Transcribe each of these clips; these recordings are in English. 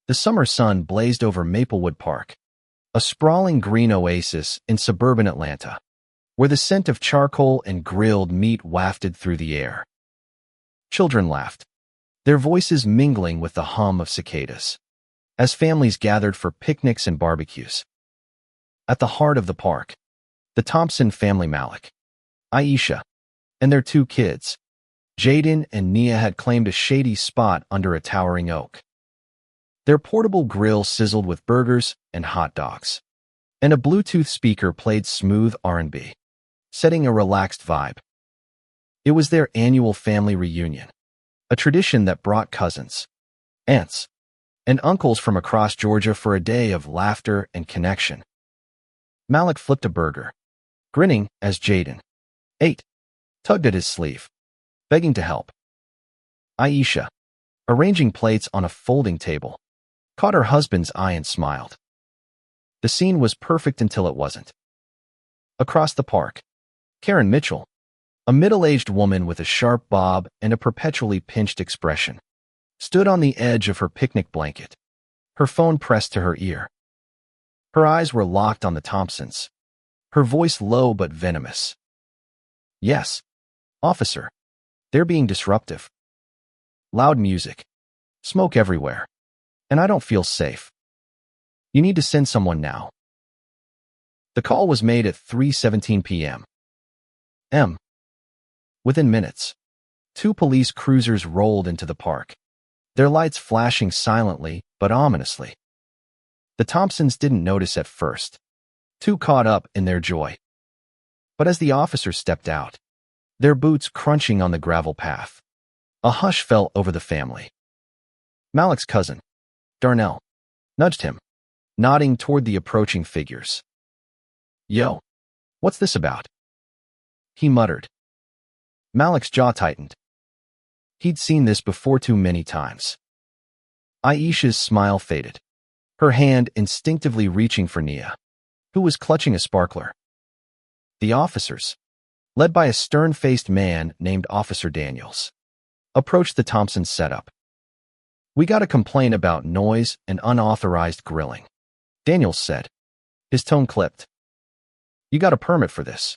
The summer sun blazed over Maplewood Park, a sprawling green oasis in suburban Atlanta, where the scent of charcoal and grilled meat wafted through the air. Children laughed, their voices mingling with the hum of cicadas, as families gathered for picnics and barbecues. At the heart of the park, the Thompson family, Malik, Aisha, and their two kids, Jaden and Nia, had claimed a shady spot under a towering oak. Their portable grill sizzled with burgers and hot dogs, and a Bluetooth speaker played smooth R&B, setting a relaxed vibe. It was their annual family reunion, a tradition that brought cousins, aunts, and uncles from across Georgia for a day of laughter and connection. Malik flipped a burger, grinning as Jaden ate, tugged at his sleeve, begging to help. Aisha, arranging plates on a folding table, caught her husband's eye and smiled. The scene was perfect until it wasn't. Across the park, Karen Mitchell, a middle-aged woman with a sharp bob and a perpetually pinched expression, stood on the edge of her picnic blanket, her phone pressed to her ear. Her eyes were locked on the Thompsons, her voice low but venomous. "Yes, officer. They're being disruptive. Loud music, smoke everywhere, and I don't feel safe. You need to send someone now." The call was made at 3:17 p.m. Within minutes, 2 police cruisers rolled into the park, their lights flashing silently but ominously. The Thompsons didn't notice at first, too caught up in their joy. But as the officers stepped out, their boots crunching on the gravel path, a hush fell over the family. Malik's cousin, Darnell, nudged him, nodding toward the approaching figures. "Yo, what's this about?" he muttered. Malik's jaw tightened. He'd seen this before too many times. Aisha's smile faded, her hand instinctively reaching for Nia, who was clutching a sparkler. The officers, led by a stern-faced man named Officer Daniels, approached the Thompsons' setup. "We got a complaint about noise and unauthorized grilling," Daniels said, his tone clipped. "You got a permit for this?"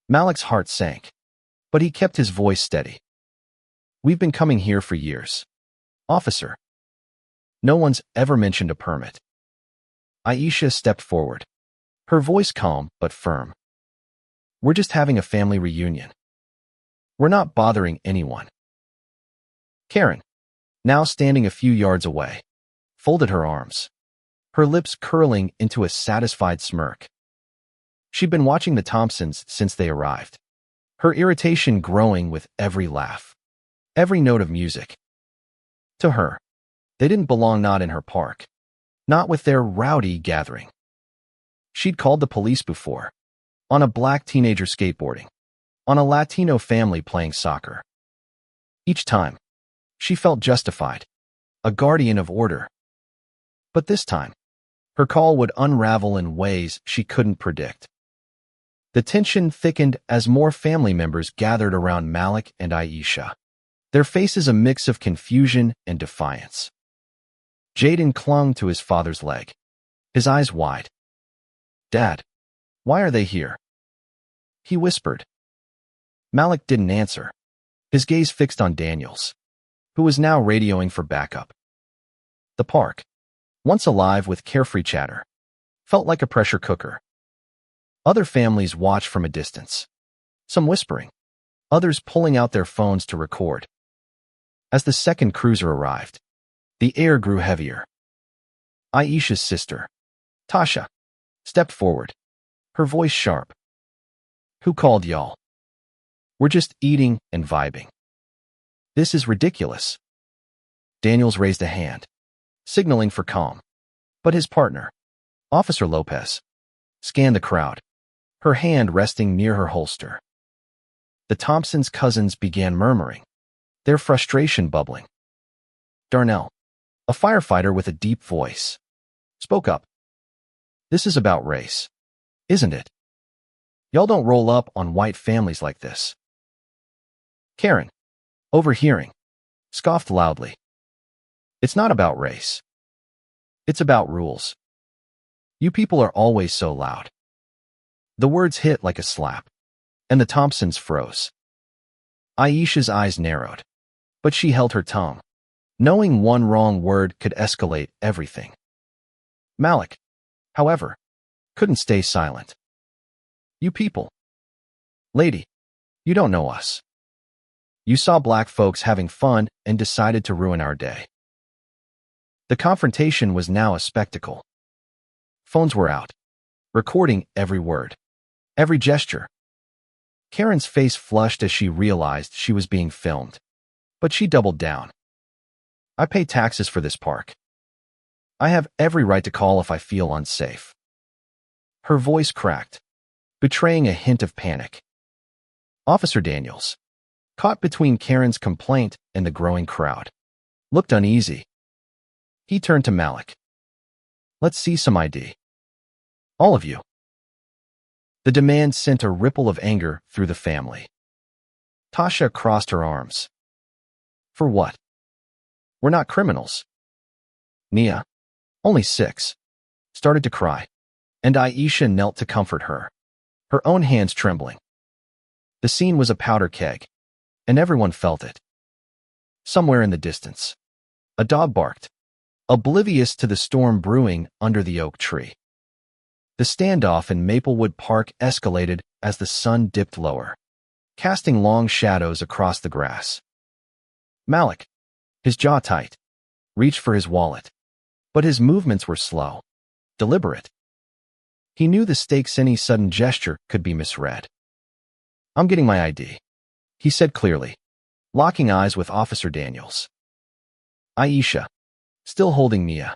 Malik's heart sank, but he kept his voice steady. "We've been coming here for years, officer. No one's ever mentioned a permit." Aisha stepped forward, her voice calm but firm. "We're just having a family reunion. We're not bothering anyone." Karen, now standing a few yards away, folded her arms, her lips curling into a satisfied smirk. She'd been watching the Thompsons since they arrived, her irritation growing with every laugh, every note of music. To her, they didn't belong, not in her park, not with their rowdy gathering. She'd called the police before, on a black teenager skateboarding, on a Latino family playing soccer. Each time, she felt justified, a guardian of order. But this time, her call would unravel in ways she couldn't predict. The tension thickened as more family members gathered around Malik and Aisha, their faces a mix of confusion and defiance. Jaden clung to his father's leg, his eyes wide. "Dad, why are they here?" he whispered. Malik didn't answer, his gaze fixed on Daniels, who was now radioing for backup. The park, once alive with carefree chatter, felt like a pressure cooker. Other families watched from a distance, some whispering, others pulling out their phones to record. As the second cruiser arrived, the air grew heavier. Aisha's sister, Tasha, stepped forward, her voice sharp. "Who called y'all? We're just eating and vibing. This is ridiculous." Daniels raised a hand, signaling for calm, but his partner, Officer Lopez, scanned the crowd, her hand resting near her holster. The Thompsons' cousins began murmuring, their frustration bubbling. Darnell, a firefighter with a deep voice, spoke up. "This is about race, isn't it? Y'all don't roll up on white families like this." Karen, overhearing, scoffed loudly. "It's not about race. It's about rules. You people are always so loud. The words hit like a slap, and the Thompsons froze. Aisha's eyes narrowed, but she held her tongue, knowing one wrong word could escalate everything. Malik, however, couldn't stay silent. You people. Lady, you don't know us. You saw black folks having fun and decided to ruin our day. The confrontation was now a spectacle. Phones were out, recording every word, every gesture. Karen's face flushed as she realized she was being filmed, but she doubled down. I pay taxes for this park. I have every right to call if I feel unsafe. Her voice cracked, betraying a hint of panic. Officer Daniels, caught between Karen's complaint and the growing crowd, looked uneasy. He turned to Malik. Let's see some ID. All of you. The demand sent a ripple of anger through the family. Tasha crossed her arms. For what? We're not criminals. Nia, only 6, started to cry, and Aisha knelt to comfort her, her own hands trembling. The scene was a powder keg, and everyone felt it. Somewhere in the distance, a dog barked, oblivious to the storm brewing under the oak tree. The standoff in Maplewood Park escalated as the sun dipped lower, casting long shadows across the grass. Malik, his jaw tight, reached for his wallet, but his movements were slow, deliberate. He knew the stakes any sudden gesture could be misread. I'm getting my ID, he said clearly, locking eyes with Officer Daniels. Aisha, still holding Mia,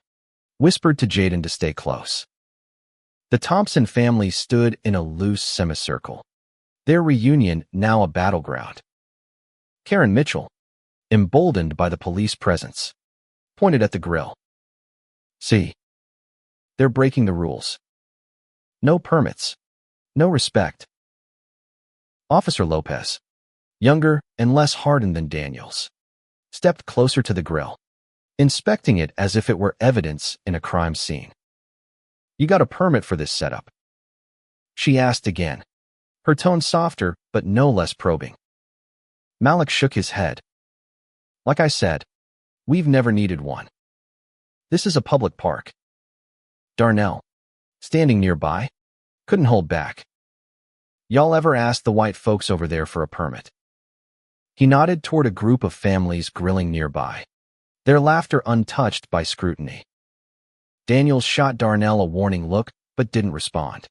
whispered to Jaden to stay close. The Thompson family stood in a loose semicircle, their reunion now a battleground. Karen Mitchell, emboldened by the police presence, pointed at the grill. See, they're breaking the rules. No permits, no respect. Officer Lopez, younger and less hardened than Daniels, stepped closer to the grill, inspecting it as if it were evidence in a crime scene. You got a permit for this setup? She asked again, her tone softer but no less probing. Malik shook his head. Like I said, we've never needed one. This is a public park. Darnell, standing nearby, couldn't hold back. Y'all ever asked the white folks over there for a permit? He nodded toward a group of families grilling nearby, their laughter untouched by scrutiny. Daniels shot Darnell a warning look, but didn't respond.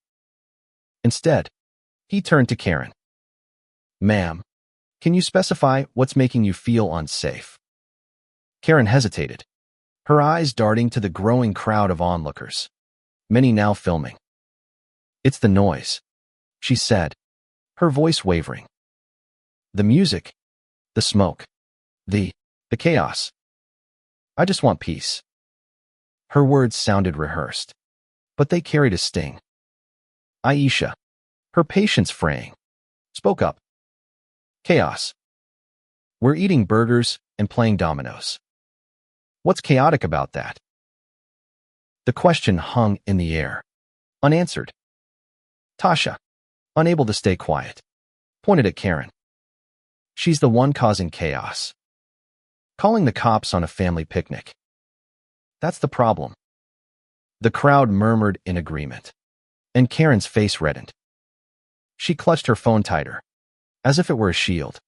Instead, he turned to Karen. Ma'am, can you specify what's making you feel unsafe? Karen hesitated, her eyes darting to the growing crowd of onlookers, many now filming. It's the noise, she said, her voice wavering. The music, the smoke, the chaos. I just want peace. Her words sounded rehearsed, but they carried a sting. Aisha, her patience fraying, spoke up. Chaos. We're eating burgers and playing dominoes. What's chaotic about that? The question hung in the air, unanswered. Tasha, unable to stay quiet, pointed at Karen. She's the one causing chaos. Calling the cops on a family picnic. That's the problem. The crowd murmured in agreement, and Karen's face reddened. She clutched her phone tighter, as if it were a shield.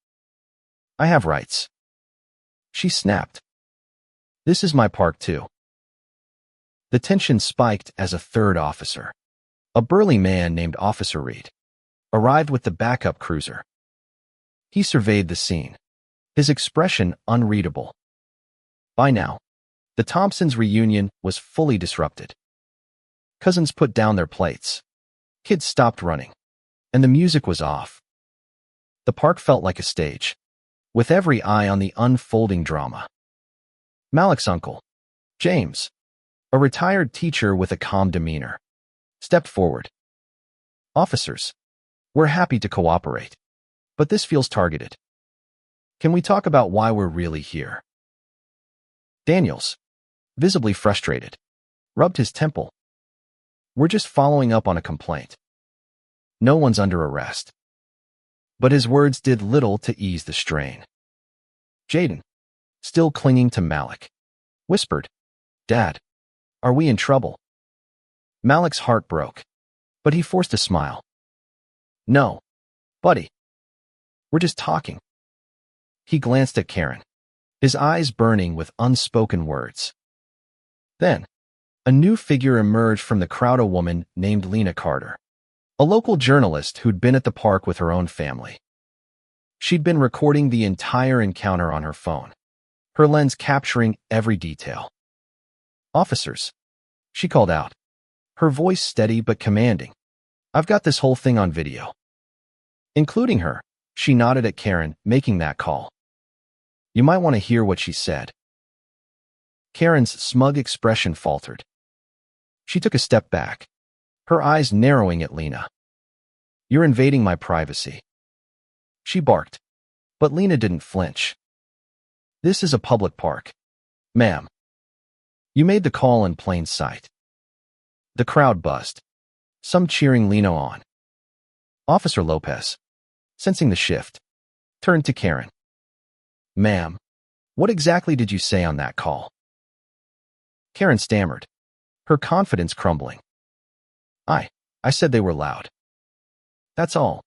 I have rights. She snapped. This is my park too. The tension spiked as a third officer, a burly man named Officer Reed, arrived with the backup cruiser. He surveyed the scene, his expression unreadable. By now, the Thompsons' reunion was fully disrupted. Cousins put down their plates. Kids stopped running, and the music was off. The park felt like a stage, with every eye on the unfolding drama. Malik's uncle, James, a retired teacher with a calm demeanor, stepped forward. Officers, we're happy to cooperate, but this feels targeted. Can we talk about why we're really here? Daniels, visibly frustrated, rubbed his temple. We're just following up on a complaint. No one's under arrest. But his words did little to ease the strain. Jaden, still clinging to Malik, whispered, Dad, are we in trouble? Malik's heart broke, but he forced a smile. No, buddy. We're just talking. He glanced at Karen, his eyes burning with unspoken words. Then, a new figure emerged from the crowd, a woman named Lena Carter, a local journalist who'd been at the park with her own family. She'd been recording the entire encounter on her phone, her lens capturing every detail. Officers, she called out, her voice steady but commanding. I've got this whole thing on video. Including her, she nodded at Karen, making that call. You might want to hear what she said. Karen's smug expression faltered. She took a step back, her eyes narrowing at Lena. You're invading my privacy. She barked, but Lena didn't flinch. This is a public park, ma'am. You made the call in plain sight. The crowd buzzed, some cheering Lena on. Officer Lopez, sensing the shift, turned to Karen. Ma'am, what exactly did you say on that call? Karen stammered, her confidence crumbling. I said they were loud. That's all.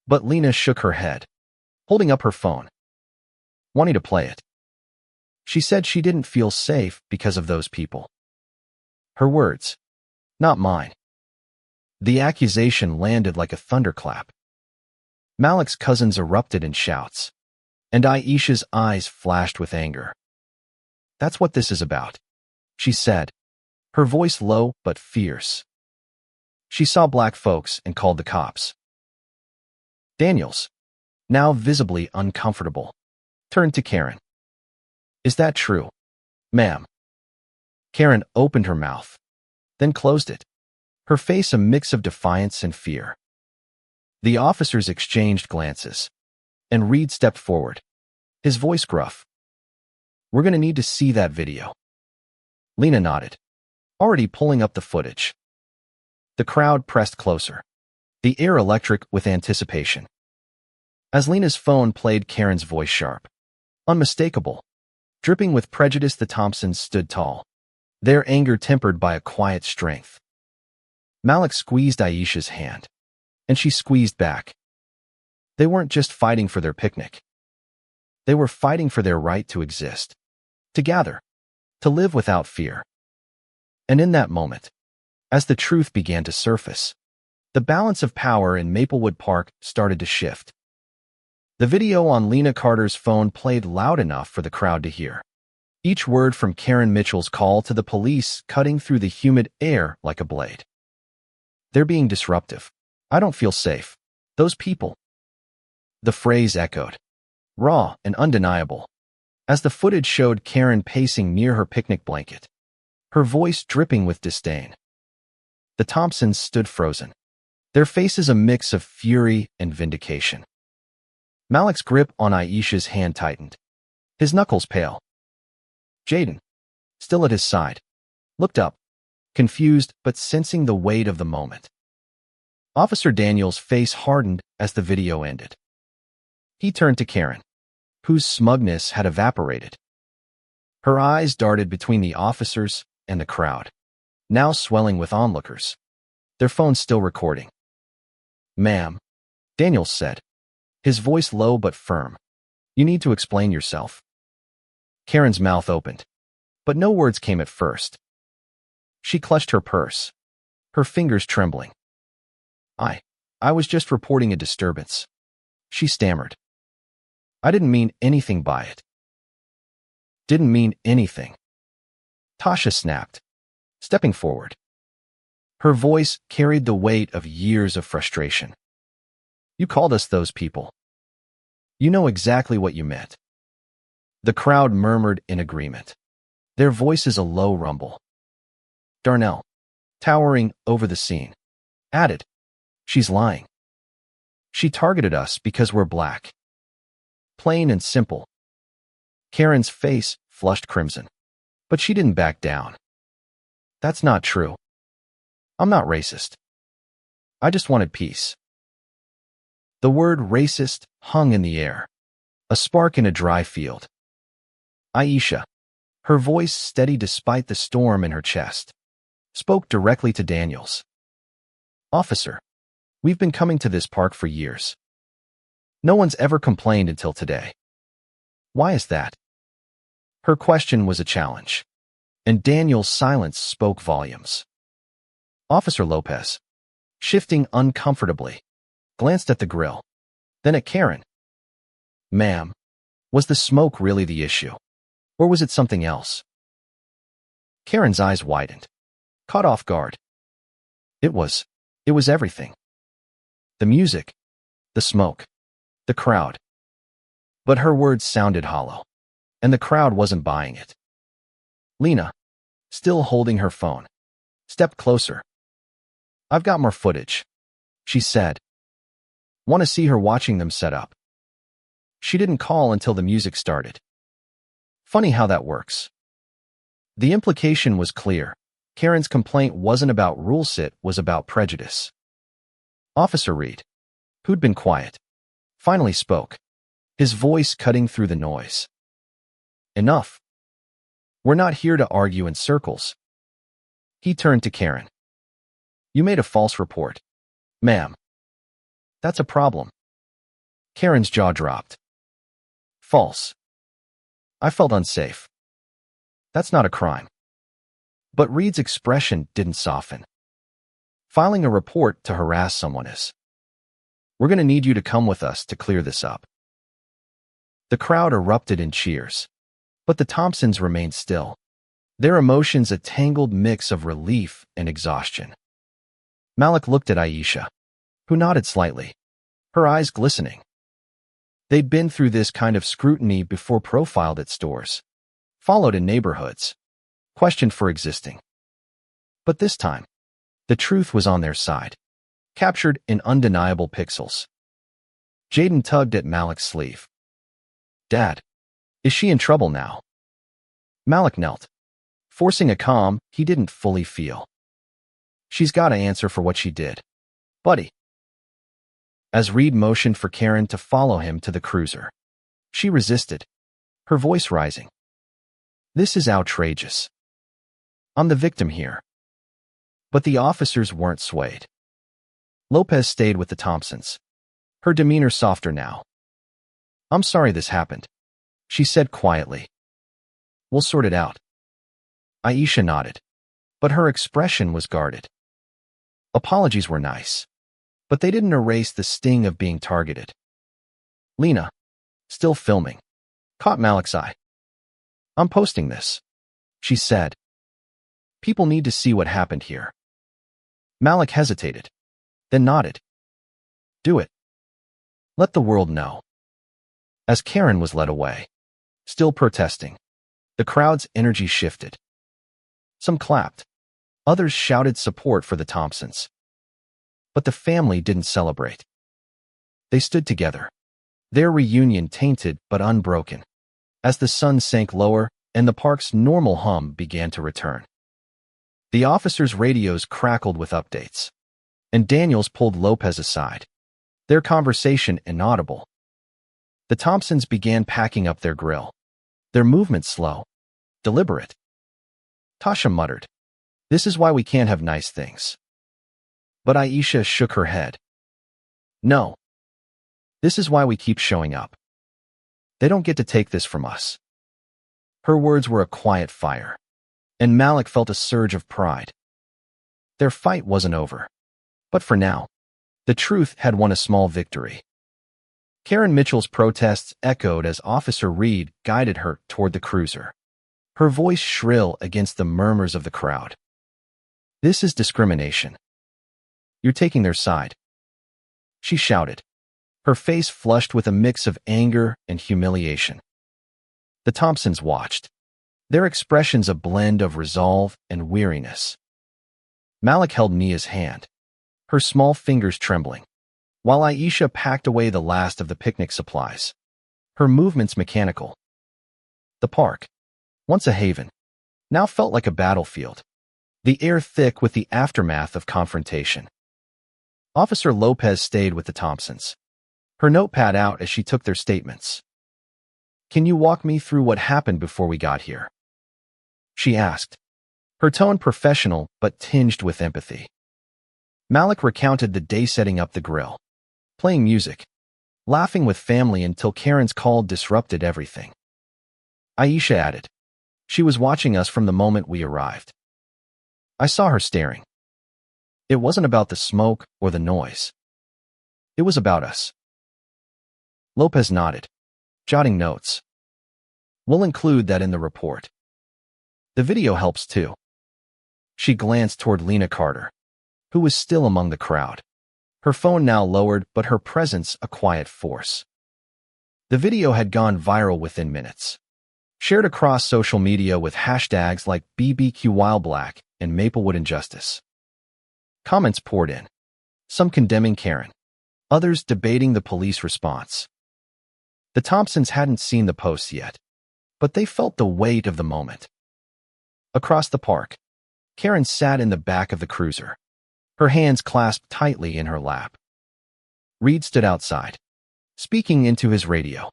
But Lena shook her head, holding up her phone, wanting to play it. She said she didn't feel safe because of those people. Her words, not mine. The accusation landed like a thunderclap. Malik's cousins erupted in shouts, and Aisha's eyes flashed with anger. That's what this is about, she said, her voice low but fierce. She saw black folks and called the cops. Daniels, now visibly uncomfortable, turned to Karen. Is that true, ma'am? Karen opened her mouth, then closed it, her face a mix of defiance and fear. The officers exchanged glances, and Reed stepped forward, his voice gruff. We're going to need to see that video. Lena nodded, already pulling up the footage. The crowd pressed closer, the air electric with anticipation. As Lena's phone played, Karen's voice sharp, unmistakable, dripping with prejudice. The Thompsons stood tall, their anger tempered by a quiet strength. Malik squeezed Aisha's hand, and she squeezed back. They weren't just fighting for their picnic. They were fighting for their right to exist, to gather, to live without fear. And in that moment, as the truth began to surface, the balance of power in Maplewood Park started to shift. The video on Lena Carter's phone played loud enough for the crowd to hear, each word from Karen Mitchell's call to the police cutting through the humid air like a blade. They're being disruptive. I don't feel safe. Those people. The phrase echoed, raw and undeniable, as the footage showed Karen pacing near her picnic blanket, her voice dripping with disdain. The Thompsons stood frozen, their faces a mix of fury and vindication. Malik's grip on Aisha's hand tightened, his knuckles pale. Jaden, still at his side, looked up, confused but sensing the weight of the moment. Officer Daniels' face hardened as the video ended. He turned to Karen, whose smugness had evaporated. Her eyes darted between the officers and the crowd, now swelling with onlookers, their phones still recording. Ma'am, Daniels said, his voice low but firm. You need to explain yourself. Karen's mouth opened, but no words came at first. She clutched her purse, her fingers trembling. I was just reporting a disturbance, she stammered. I didn't mean anything by it. Didn't mean anything. Tasha snapped, stepping forward. Her voice carried the weight of years of frustration. You called us those people. You know exactly what you meant. The crowd murmured in agreement, their voices a low rumble. Darnell, towering over the scene, added, she's lying. She targeted us because we're black. Plain and simple. Karen's face flushed crimson, but she didn't back down. That's not true. I'm not racist. I just wanted peace. The word racist hung in the air, a spark in a dry field. Aisha, her voice steady despite the storm in her chest, spoke directly to Daniels. Officer, we've been coming to this park for years. No one's ever complained until today. Why is that? Her question was a challenge, and Daniel's silence spoke volumes. Officer Lopez, shifting uncomfortably, glanced at the grill, then at Karen. Ma'am, was the smoke really the issue? Or was it something else? Karen's eyes widened, caught off guard. It was everything. The music, the smoke, the crowd. But her words sounded hollow, and the crowd wasn't buying it. Lena, still holding her phone, stepped closer. I've got more footage, she said. Want to see her watching them set up. She didn't call until the music started. Funny how that works. The implication was clear. Karen's complaint wasn't about rules, it was about prejudice. Officer Reed, who'd been quiet, finally spoke, his voice cutting through the noise. Enough. We're not here to argue in circles. He turned to Karen. You made a false report, ma'am. That's a problem. Karen's jaw dropped. False. I felt unsafe. That's not a crime. But Reed's expression didn't soften. Filing a report to harass someone is. We're going to need you to come with us to clear this up. The crowd erupted in cheers, but the Thompsons remained still, their emotions a tangled mix of relief and exhaustion. Malik looked at Aisha, who nodded slightly, her eyes glistening. They'd been through this kind of scrutiny before, profiled at stores, followed in neighborhoods, questioned for existing. But this time, the truth was on their side, captured in undeniable pixels. Jaden tugged at Malik's sleeve. Dad, is she in trouble now? Malik knelt, forcing a calm he didn't fully feel. She's got to answer for what she did, buddy. As Reed motioned for Karen to follow him to the cruiser, she resisted, her voice rising. This is outrageous. I'm the victim here. But the officers weren't swayed. Lopez stayed with the Thompsons, her demeanor softer now. I'm sorry this happened, she said quietly. We'll sort it out. Aisha nodded, but her expression was guarded. Apologies were nice, but they didn't erase the sting of being targeted. Lena, still filming, caught Malik's eye. I'm posting this, she said. People need to see what happened here. Malik hesitated, then nodded. Do it. Let the world know. As Karen was led away, still protesting, the crowd's energy shifted. Some clapped. Others shouted support for the Thompsons. But the family didn't celebrate. They stood together, their reunion tainted but unbroken, as the sun sank lower and the park's normal hum began to return. The officers' radios crackled with updates, and Daniels pulled Lopez aside, their conversation inaudible. The Thompsons began packing up their grill, their movement slow, deliberate. Tasha muttered, "This is why we can't have nice things." But Aisha shook her head. No. This is why we keep showing up. They don't get to take this from us. Her words were a quiet fire, and Malik felt a surge of pride. Their fight wasn't over. But for now, the truth had won a small victory. Karen Mitchell's protests echoed as Officer Reed guided her toward the cruiser, her voice shrill against the murmurs of the crowd. This is discrimination. You're taking their side, she shouted, her face flushed with a mix of anger and humiliation. The Thompsons watched, their expressions a blend of resolve and weariness. Malik held Nia's hand, her small fingers trembling, while Aisha packed away the last of the picnic supplies, her movements mechanical. The park, once a haven, now felt like a battlefield, the air thick with the aftermath of confrontation. Officer Lopez stayed with the Thompsons, her notepad out as she took their statements. "Can you walk me through what happened before we got here?" she asked, her tone professional but tinged with empathy. Malik recounted the day setting up the grill, playing music, laughing with family until Karen's call disrupted everything. Aisha added, "She was watching us from the moment we arrived. I saw her staring. It wasn't about the smoke or the noise. It was about us." Lopez nodded, jotting notes. "We'll include that in the report. The video helps too." She glanced toward Lena Carter, who was still among the crowd, her phone now lowered but her presence a quiet force. The video had gone viral within minutes, shared across social media with hashtags like BBQ While Black and Maplewood Injustice. Comments poured in, some condemning Karen, others debating the police response. The Thompsons hadn't seen the posts yet, but they felt the weight of the moment. Across the park, Karen sat in the back of the cruiser, her hands clasped tightly in her lap. Reed stood outside, speaking into his radio,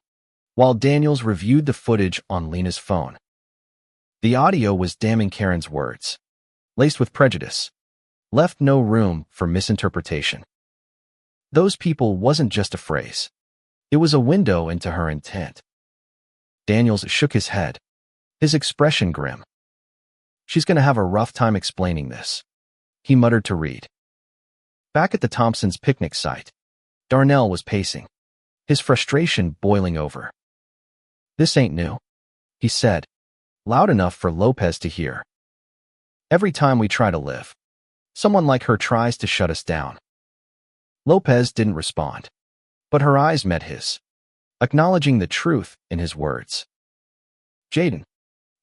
while Daniels reviewed the footage on Lena's phone. The audio was damning Karen's words, laced with prejudice, left no room for misinterpretation. "Those people" wasn't just a phrase. It was a window into her intent. Daniels shook his head, his expression grim. "She's going to have a rough time explaining this," he muttered to Reed. Back at the Thompsons' picnic site, Darnell was pacing, his frustration boiling over. "This ain't new," he said, loud enough for Lopez to hear. "Every time we try to live, someone like her tries to shut us down." Lopez didn't respond, but her eyes met his, acknowledging the truth in his words. Jaden,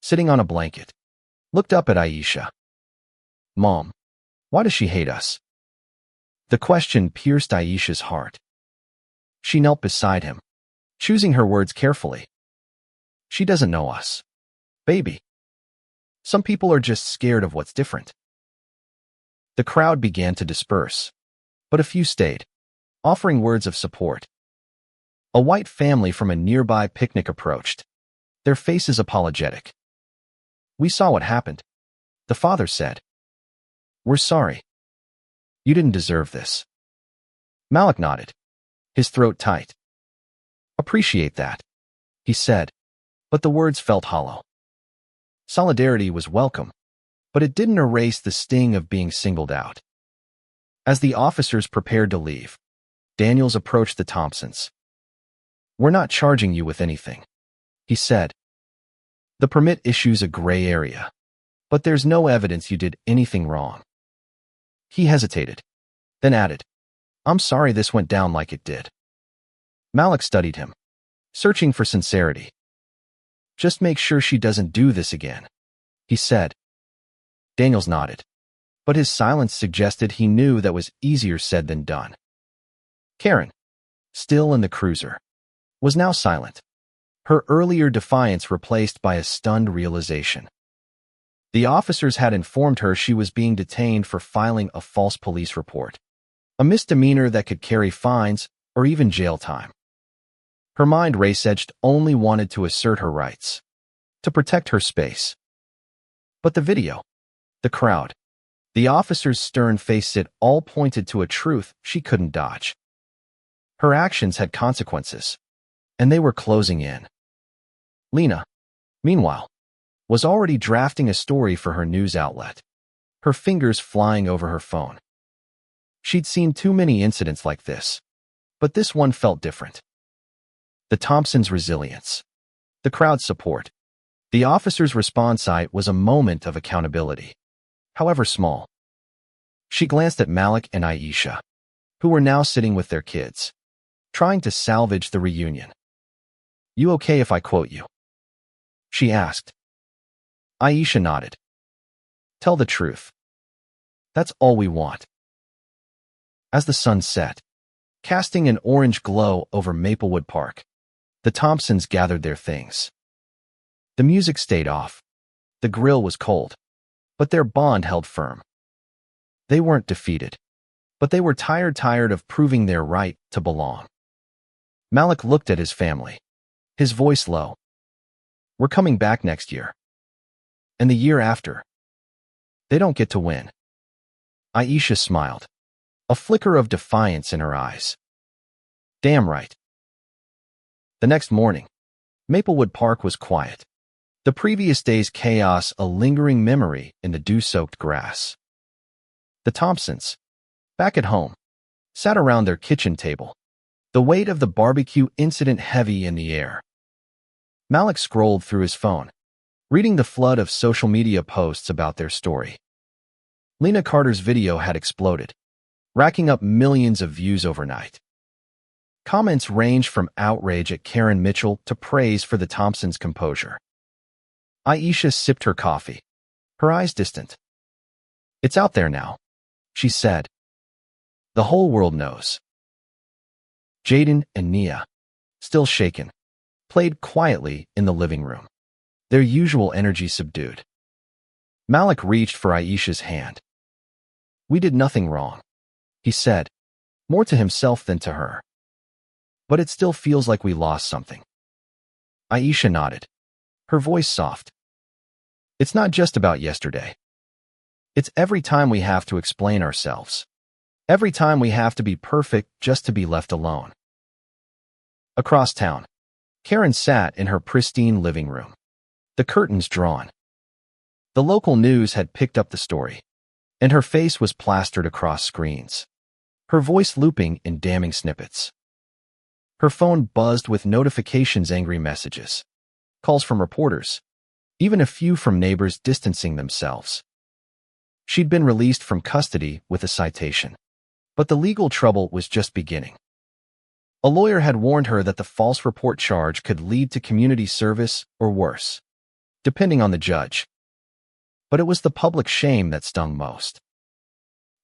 sitting on a blanket, looked up at Aisha. "Mom, why does she hate us?" The question pierced Aisha's heart. She knelt beside him, choosing her words carefully. "She doesn't know us, baby. Some people are just scared of what's different." The crowd began to disperse, but a few stayed, offering words of support. A white family from a nearby picnic approached, their faces apologetic. "We saw what happened," the father said. "We're sorry. You didn't deserve this." Malik nodded, his throat tight. "Appreciate that," he said, but the words felt hollow. Solidarity was welcome, but it didn't erase the sting of being singled out. As the officers prepared to leave, Daniels approached the Thompsons. "We're not charging you with anything," he said. "The permit issue's a gray area, but there's no evidence you did anything wrong." He hesitated, then added, "I'm sorry this went down like it did." Malik studied him, searching for sincerity. "Just make sure she doesn't do this again," he said. Daniels nodded, but his silence suggested he knew that was easier said than done. Karen, still in the cruiser, was now silent, her earlier defiance replaced by a stunned realization. The officers had informed her she was being detained for filing a false police report, a misdemeanor that could carry fines or even jail time. Her mind race-edged, only wanted to assert her rights, to protect her space. But the video, the crowd, the officer's stern face, it all pointed to a truth she couldn't dodge. Her actions had consequences, and they were closing in. Lena, meanwhile, was already drafting a story for her news outlet, her fingers flying over her phone. She'd seen too many incidents like this, but this one felt different. The Thompsons' resilience, the crowd's support, the officer's response site was a moment of accountability, however small. She glanced at Malik and Aisha, who were now sitting with their kids, trying to salvage the reunion. "You okay if I quote you?" she asked. Aisha nodded. "Tell the truth. That's all we want." As the sun set, casting an orange glow over Maplewood Park, the Thompsons gathered their things. The music stayed off. The grill was cold, but their bond held firm. They weren't defeated, but they were tired of proving their right to belong. Malik looked at his family, his voice low. We're coming back next year. And the year after. They don't get to win. Aisha smiled, a flicker of defiance in her eyes. Damn right. The next morning, Maplewood Park was quiet. The previous day's chaos a lingering memory in the dew-soaked grass. The Thompsons, back at home, sat around their kitchen table, the weight of the barbecue incident heavy in the air. Malik scrolled through his phone, reading the flood of social media posts about their story. Lena Carter's video had exploded, racking up millions of views overnight. Comments ranged from outrage at Karen Mitchell to praise for the Thompsons' composure. Aisha sipped her coffee, her eyes distant. It's out there now, she said. The whole world knows. Jaden and Nia, still shaken, played quietly in the living room, their usual energy subdued. Malik reached for Aisha's hand. We did nothing wrong, he said, more to himself than to her. But it still feels like we lost something. Aisha nodded, her voice soft. It's not just about yesterday. It's every time we have to explain ourselves. Every time we have to be perfect just to be left alone. Across town, Karen sat in her pristine living room, the curtains drawn. The local news had picked up the story, and her face was plastered across screens, her voice looping in damning snippets. Her phone buzzed with notifications, angry messages, calls from reporters, even a few from neighbors distancing themselves. She'd been released from custody with a citation, but the legal trouble was just beginning. A lawyer had warned her that the false report charge could lead to community service or worse, depending on the judge. But it was the public shame that stung most.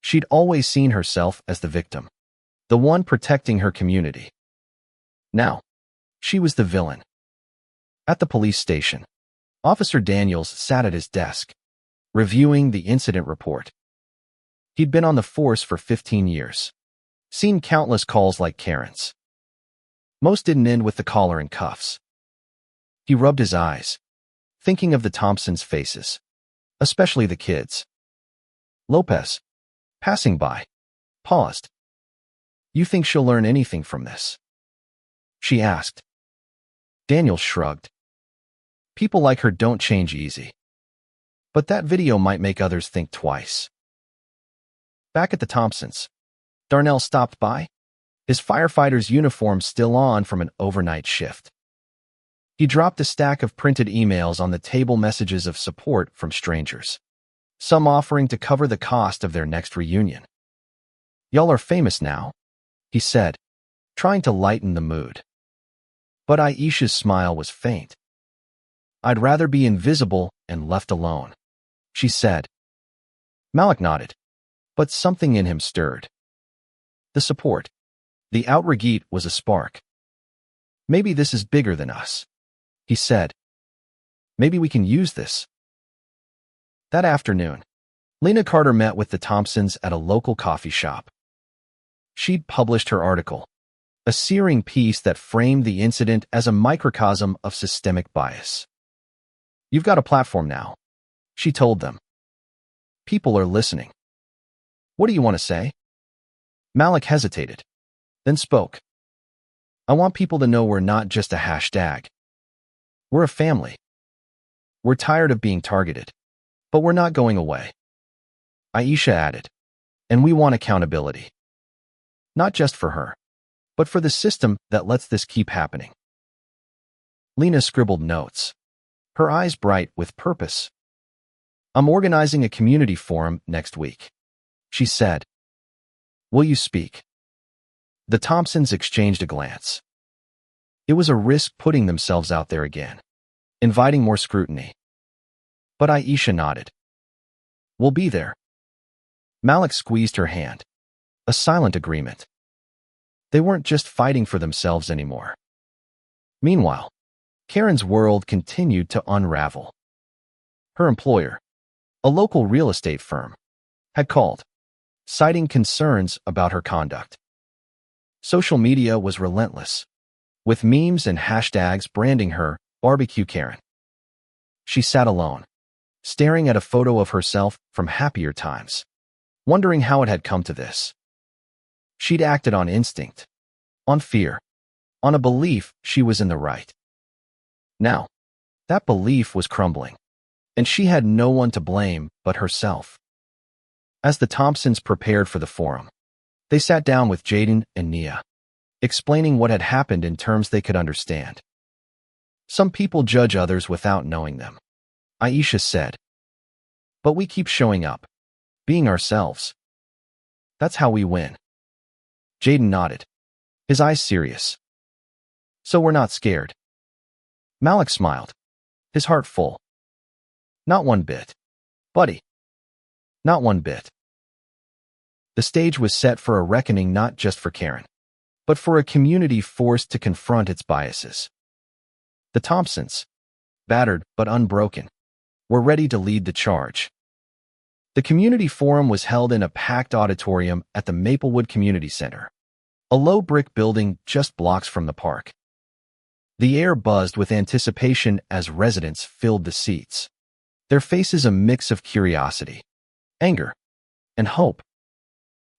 She'd always seen herself as the victim, the one protecting her community. Now, she was the villain. At the police station, Officer Daniels sat at his desk, reviewing the incident report. He'd been on the force for 15 years, seen countless calls like Karen's. Most didn't end with the collar and cuffs. He rubbed his eyes, thinking of the Thompsons' faces, especially the kids. Lopez, passing by, paused. You think she'll learn anything from this? She asked. Daniel shrugged. People like her don't change easy. But that video might make others think twice. Back at the Thompsons, Darnell stopped by, his firefighter's uniform still on from an overnight shift. He dropped a stack of printed emails on the table, messages of support from strangers, some offering to cover the cost of their next reunion. Y'all are famous now, he said, trying to lighten the mood. But Aisha's smile was faint. I'd rather be invisible and left alone, she said. Malik nodded, but something in him stirred. The support, the outrage was a spark. Maybe this is bigger than us, he said. Maybe we can use this. That afternoon, Lena Carter met with the Thompsons at a local coffee shop. She'd published her article, a searing piece that framed the incident as a microcosm of systemic bias. You've got a platform now, she told them. People are listening. What do you want to say? Malik hesitated, then spoke. I want people to know we're not just a hashtag. We're a family. We're tired of being targeted, but we're not going away. Aisha added, and we want accountability. Not just for her, but for the system that lets this keep happening. Lena scribbled notes, her eyes bright with purpose. I'm organizing a community forum next week, she said. Will you speak? The Thompsons exchanged a glance. It was a risk putting themselves out there again, inviting more scrutiny. But Aisha nodded. We'll be there. Malik squeezed her hand, a silent agreement. They weren't just fighting for themselves anymore. Meanwhile, Karen's world continued to unravel. Her employer, A local real estate firm had called, citing concerns about her conduct. Social media was relentless, with memes and hashtags branding her BBQ Karen. She sat alone, staring at a photo of herself from happier times, wondering how it had come to this. She'd acted on instinct, on fear, on a belief she was in the right. Now, that belief was crumbling, and she had no one to blame but herself. As the Thompsons prepared for the forum, they sat down with Jaden and Nia, explaining what had happened in terms they could understand. Some people judge others without knowing them, Aisha said. But we keep showing up, being ourselves. That's how we win. Jaden nodded, his eyes serious. So we're not scared. Malik smiled, his heart full. Not one bit. Buddy. Not one bit. The stage was set for a reckoning not just for Karen, but for a community forced to confront its biases. The Thompsons, battered but unbroken, were ready to lead the charge. The community forum was held in a packed auditorium at the Maplewood Community Center, a low brick building just blocks from the park. The air buzzed with anticipation as residents filled the seats, their faces a mix of curiosity, anger, and hope.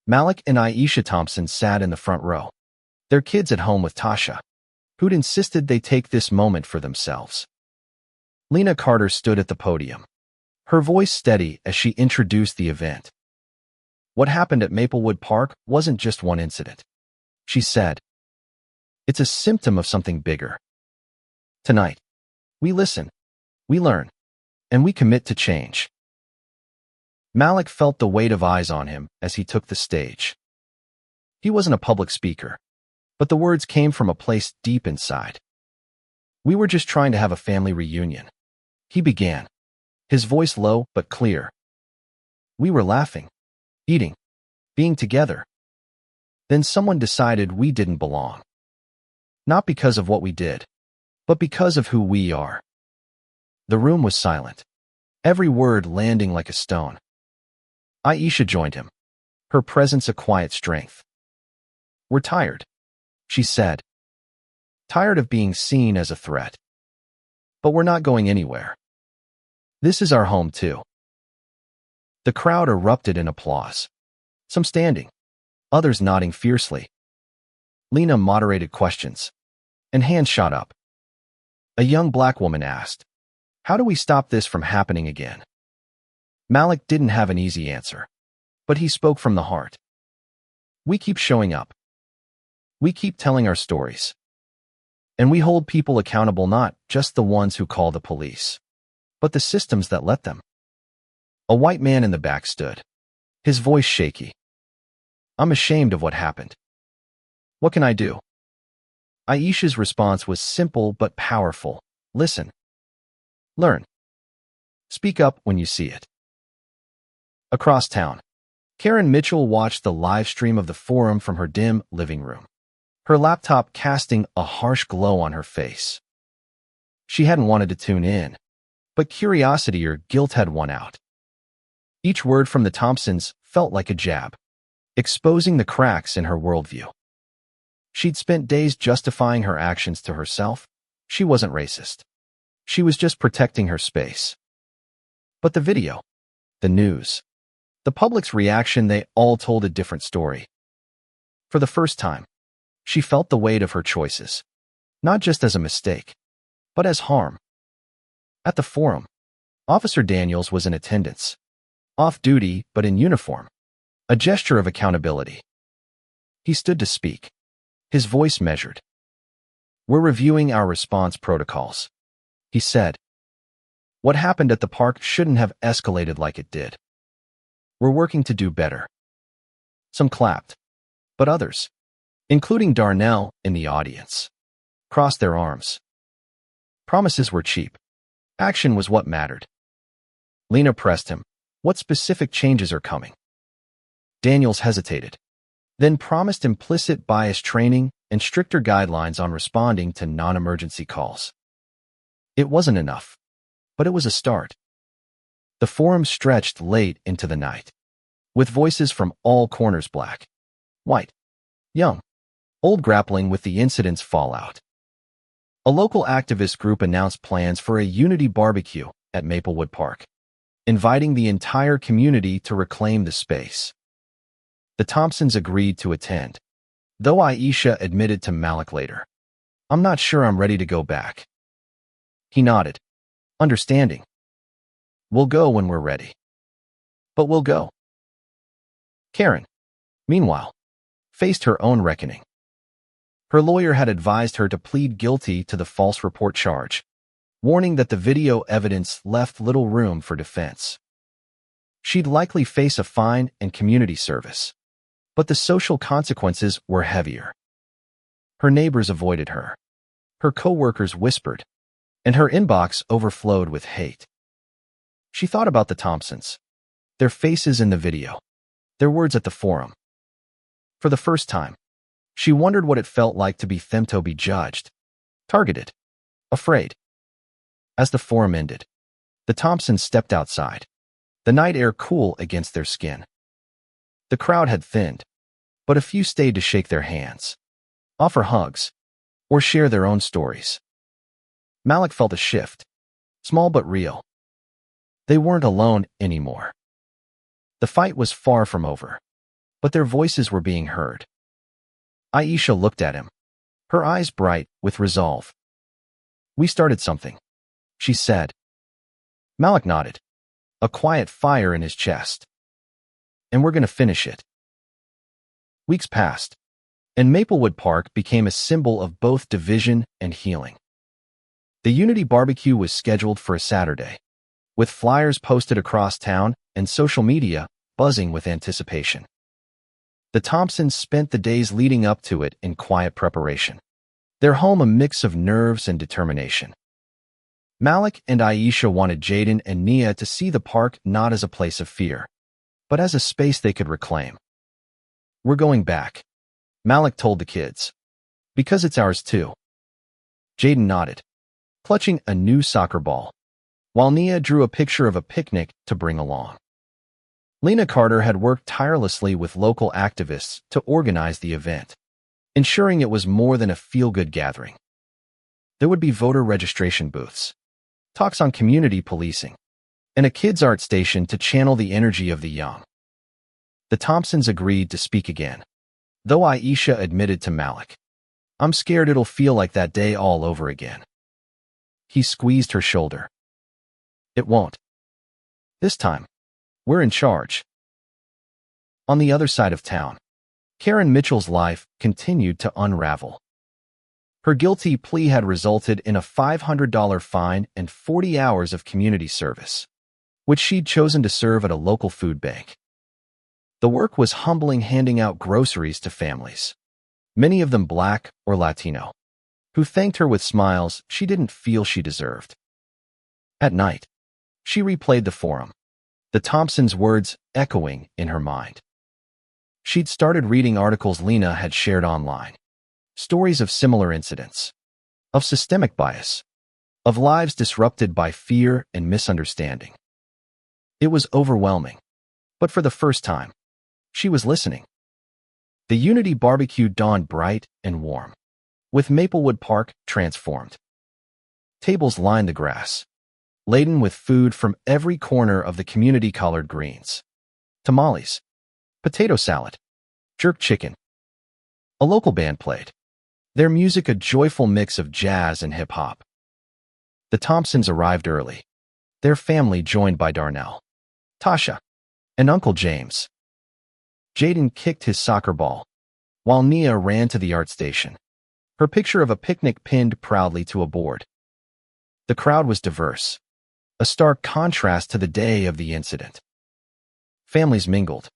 Malik and Aisha Thompson sat in the front row, their kids at home with Tasha, who'd insisted they take this moment for themselves. Lena Carter stood at the podium, her voice steady as she introduced the event. What happened at Maplewood Park wasn't just one incident, she said. It's a symptom of something bigger. Tonight, we listen, we learn, and we commit to change. Malik felt the weight of eyes on him as he took the stage. He wasn't a public speaker, but the words came from a place deep inside. We were just trying to have a family reunion, he began, his voice low but clear. We were laughing, eating, being together. Then someone decided we didn't belong. Not because of what we did, but because of who we are. The room was silent, every word landing like a stone. Aisha joined him, her presence a quiet strength. We're tired, she said. Tired of being seen as a threat. But we're not going anywhere. This is our home too. The crowd erupted in applause, some standing, others nodding fiercely. Lena moderated questions, and hands shot up. A young black woman asked, "How do we stop this from happening again?" Malik didn't have an easy answer, but he spoke from the heart. We keep showing up. We keep telling our stories. And we hold people accountable, not just the ones who call the police, but the systems that let them. A white man in the back stood, his voice shaky. I'm ashamed of what happened. What can I do? Aisha's response was simple but powerful. Listen. Learn. Speak up when you see it. Across town, Karen Mitchell watched the live stream of the forum from her dim living room, her laptop casting a harsh glow on her face. She hadn't wanted to tune in, but curiosity or guilt had won out. Each word from the Thompsons felt like a jab, exposing the cracks in her worldview. She'd spent days justifying her actions to herself. She wasn't racist. She was just protecting her space. But the video, the news, the public's reaction, they all told a different story. For the first time, she felt the weight of her choices, not just as a mistake, but as harm. At the forum, Officer Daniels was in attendance, off-duty but in uniform, a gesture of accountability. He stood to speak, his voice measured. We're reviewing our response protocols, he said. What happened at the park shouldn't have escalated like it did. We're working to do better. Some clapped, but others, including Darnell in the audience, crossed their arms. Promises were cheap. Action was what mattered. Lena pressed him. What specific changes are coming? Daniels hesitated, then promised implicit bias training and stricter guidelines on responding to non-emergency calls. It wasn't enough, but it was a start. The forum stretched late into the night, with voices from all corners, black, white, young, old, grappling with the incident's fallout. A local activist group announced plans for a unity barbecue at Maplewood Park, inviting the entire community to reclaim the space. The Thompsons agreed to attend, though Aisha admitted to Malik later, "I'm not sure I'm ready to go back." He nodded, understanding. "We'll go when we're ready." "But we'll go." Karen, meanwhile, faced her own reckoning. Her lawyer had advised her to plead guilty to the false report charge, warning that the video evidence left little room for defense. She'd likely face a fine and community service, but the social consequences were heavier. Her neighbors avoided her. Her co-workers whispered, and her inbox overflowed with hate. She thought about the Thompsons, their faces in the video, their words at the forum. For the first time, she wondered what it felt like to be them, to be judged, targeted, afraid. As the forum ended, the Thompsons stepped outside, the night air cool against their skin. The crowd had thinned, but a few stayed to shake their hands, offer hugs, or share their own stories. Malik felt a shift, small but real. They weren't alone anymore. The fight was far from over, but their voices were being heard. Aisha looked at him, her eyes bright with resolve. "We started something," she said. Malik nodded, a quiet fire in his chest. "And we're going to finish it." Weeks passed, and Maplewood Park became a symbol of both division and healing. The Unity Barbecue was scheduled for a Saturday, with flyers posted across town and social media buzzing with anticipation. The Thompsons spent the days leading up to it in quiet preparation, their home a mix of nerves and determination. Malik and Aisha wanted Jaden and Nia to see the park not as a place of fear, but as a space they could reclaim. "We're going back," Malik told the kids, "because it's ours too." Jaden nodded, clutching a new soccer ball, while Nia drew a picture of a picnic to bring along. Lena Carter had worked tirelessly with local activists to organize the event, ensuring it was more than a feel-good gathering. There would be voter registration booths, talks on community policing, and a kids' art station to channel the energy of the young. The Thompsons agreed to speak again, though Aisha admitted to Malik, "I'm scared it'll feel like that day all over again." He squeezed her shoulder. "It won't. This time, we're in charge." On the other side of town, Karen Mitchell's life continued to unravel. Her guilty plea had resulted in a $500 fine and 40 hours of community service, which she'd chosen to serve at a local food bank. The work was humbling, handing out groceries to families, many of them Black or Latino, who thanked her with smiles she didn't feel she deserved. At night, she replayed the forum, the Thompsons' words echoing in her mind. She'd started reading articles Lena had shared online, stories of similar incidents, of systemic bias, of lives disrupted by fear and misunderstanding. It was overwhelming, but for the first time, she was listening. The Unity Barbecue dawned bright and warm, with Maplewood Park transformed. Tables lined the grass, laden with food from every corner of the community, collard greens, tamales, potato salad, jerk chicken. A local band played, their music a joyful mix of jazz and hip-hop. The Thompsons arrived early, their family joined by Darnell, Tasha, and Uncle James. Jaden kicked his soccer ball, while Nia ran to the art station, her picture of a picnic pinned proudly to a board. The crowd was diverse, a stark contrast to the day of the incident. Families mingled,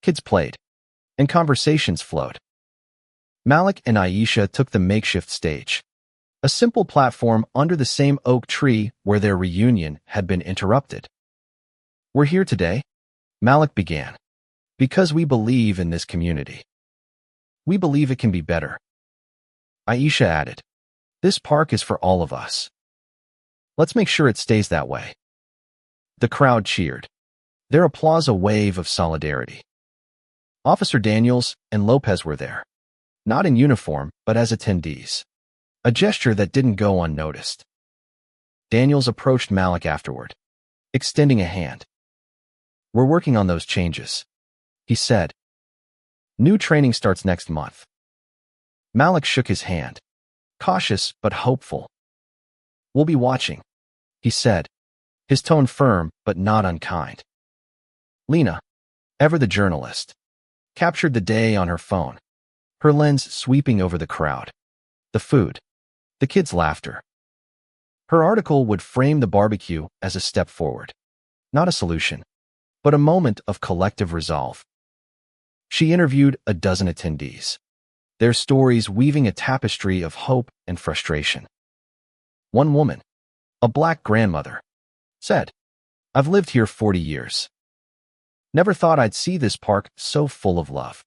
kids played, and conversations flowed. Malik and Aisha took the makeshift stage, a simple platform under the same oak tree where their reunion had been interrupted. "We're here today," Malik began, "because we believe in this community. We believe it can be better." Aisha added, "This park is for all of us. Let's make sure it stays that way." The crowd cheered, their applause a wave of solidarity. Officer Daniels and Lopez were there, not in uniform, but as attendees, a gesture that didn't go unnoticed. Daniels approached Malik afterward, extending a hand. "We're working on those changes," he said. "New training starts next month." Malik shook his hand, cautious but hopeful. "We'll be watching," he said, his tone firm but not unkind. Lena, ever the journalist, captured the day on her phone, her lens sweeping over the crowd, the food, the kids' laughter. Her article would frame the barbecue as a step forward, not a solution, but a moment of collective resolve. She interviewed a dozen attendees, their stories weaving a tapestry of hope and frustration. One woman, a black grandmother, said, "I've lived here 40 years. Never thought I'd see this park so full of love."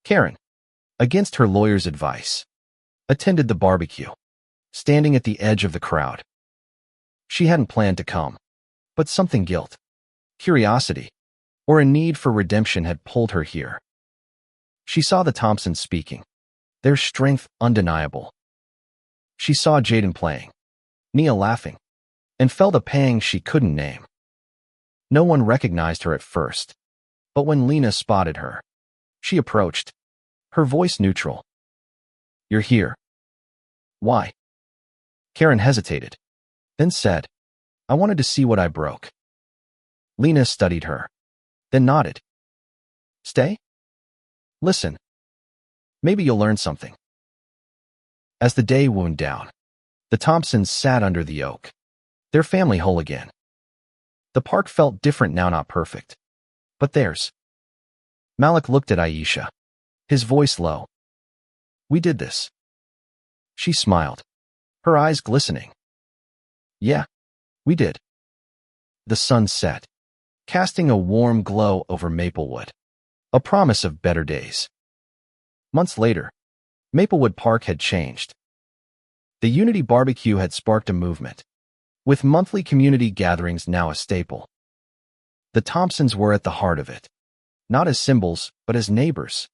Karen, against her lawyer's advice, attended the barbecue, standing at the edge of the crowd. She hadn't planned to come, but something guilt, curiosity, or a need for redemption had pulled her here. She saw the Thompsons speaking, their strength undeniable. She saw Jaden playing, Nia laughing, and felt a pang she couldn't name. No one recognized her at first, but when Lena spotted her, she approached, her voice neutral. "You're here. Why?" Karen hesitated, then said, "I wanted to see what I broke." Lena studied her, then nodded. "Stay? Listen. Maybe you'll learn something." As the day wound down, the Thompsons sat under the oak, their family whole again. The park felt different now, not perfect, but theirs. Malik looked at Aisha, his voice low. "We did this." She smiled, her eyes glistening. "Yeah, we did." The sun set, casting a warm glow over Maplewood, a promise of better days. Months later, Maplewood Park had changed. The Unity Barbecue had sparked a movement, with monthly community gatherings now a staple. The Thompsons were at the heart of it, not as symbols, but as neighbors,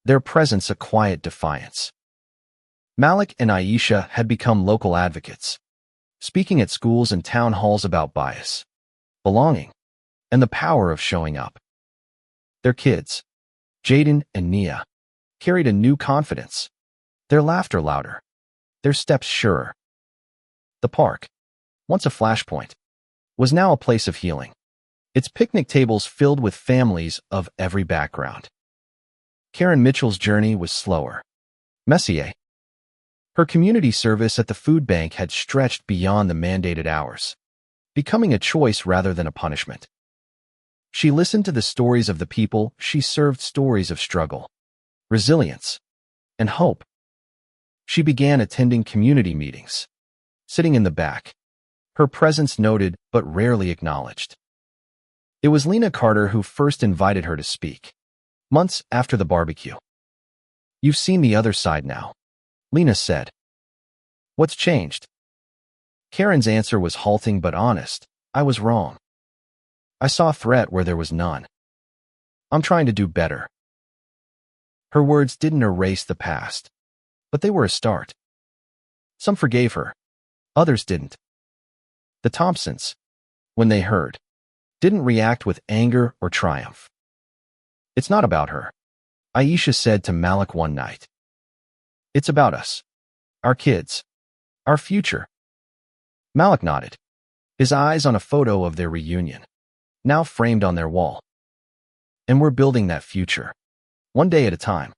their presence a quiet defiance. Malik and Aisha had become local advocates, speaking at schools and town halls about bias, belonging, and the power of showing up. Their kids, Jaden and Nia, carried a new confidence, their laughter louder, their steps surer. The park, once a flashpoint, was now a place of healing, its picnic tables filled with families of every background. Karen Mitchell's journey was slower, messier. Her community service at the food bank had stretched beyond the mandated hours, becoming a choice rather than a punishment. She listened to the stories of the people she served, stories of struggle, resilience, and hope. She began attending community meetings, sitting in the back, her presence noted but rarely acknowledged. It was Lena Carter who first invited her to speak, months after the barbecue. "You've seen the other side now," Lena said. "What's changed?" Karen's answer was halting but honest. "I was wrong. I saw a threat where there was none. I'm trying to do better." Her words didn't erase the past, but they were a start. Some forgave her, others didn't. The Thompsons, when they heard, didn't react with anger or triumph. "It's not about her," Aisha said to Malik one night. "It's about us, our kids, our future." Malik nodded, his eyes on a photo of their reunion, now framed on their wall. "And we're building that future, one day at a time."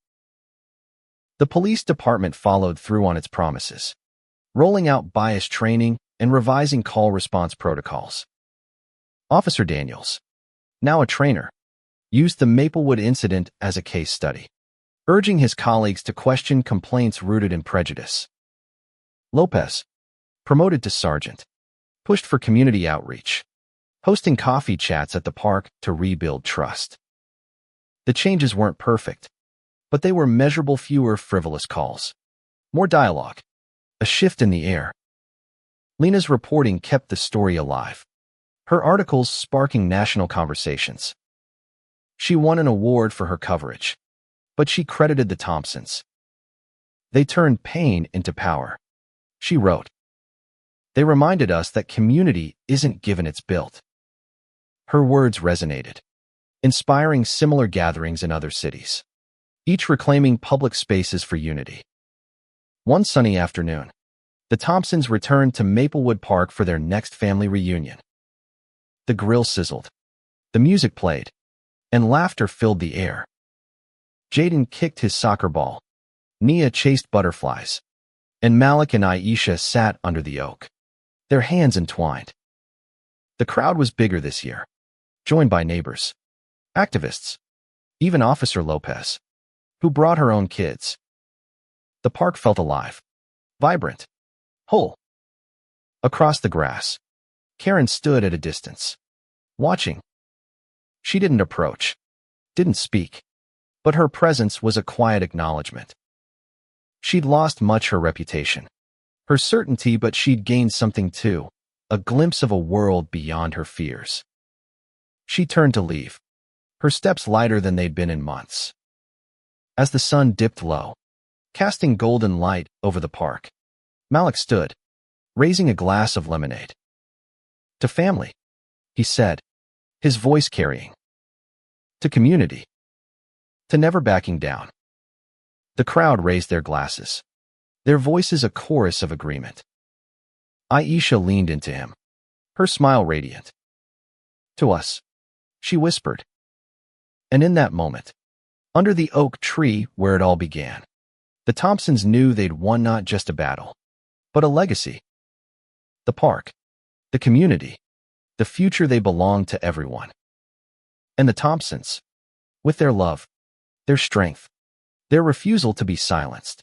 The police department followed through on its promises, rolling out bias training and revising call response protocols. Officer Daniels, now a trainer, used the Maplewood incident as a case study, urging his colleagues to question complaints rooted in prejudice. Lopez, promoted to sergeant, pushed for community outreach, hosting coffee chats at the park to rebuild trust. The changes weren't perfect, but they were measurable. Fewer frivolous calls, more dialogue, a shift in the air. Lena's reporting kept the story alive, her articles sparking national conversations. She won an award for her coverage, but she credited the Thompsons. They turned pain into power, she wrote. They reminded us that community isn't given, it's built. Her words resonated, inspiring similar gatherings in other cities, each reclaiming public spaces for unity. One sunny afternoon, the Thompsons returned to Maplewood Park for their next family reunion. The grill sizzled, the music played, and laughter filled the air. Jaden kicked his soccer ball, Nia chased butterflies, and Malik and Aisha sat under the oak, their hands entwined. The crowd was bigger this year, joined by neighbors, activists, even Officer Lopez, who brought her own kids. The park felt alive, vibrant, whole. Across the grass, Karen stood at a distance, watching. She didn't approach, didn't speak, but her presence was a quiet acknowledgement. She'd lost much her reputation, her certainty, but she'd gained something too, a glimpse of a world beyond her fears. She turned to leave, her steps lighter than they'd been in months. As the sun dipped low, casting golden light over the park, Malik stood, raising a glass of lemonade. To family, he said, his voice carrying. To community. To never backing down. The crowd raised their glasses, their voices a chorus of agreement. Aisha leaned into him, her smile radiant. To us, she whispered. And in that moment, under the oak tree where it all began, the Thompsons knew they'd won not just a battle, but a legacy. The park, the community, the future. They belonged to everyone. And the Thompsons, with their love, their strength, their refusal to be silenced,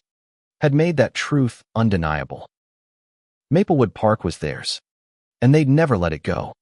had made that truth undeniable. Maplewood Park was theirs, and they'd never let it go.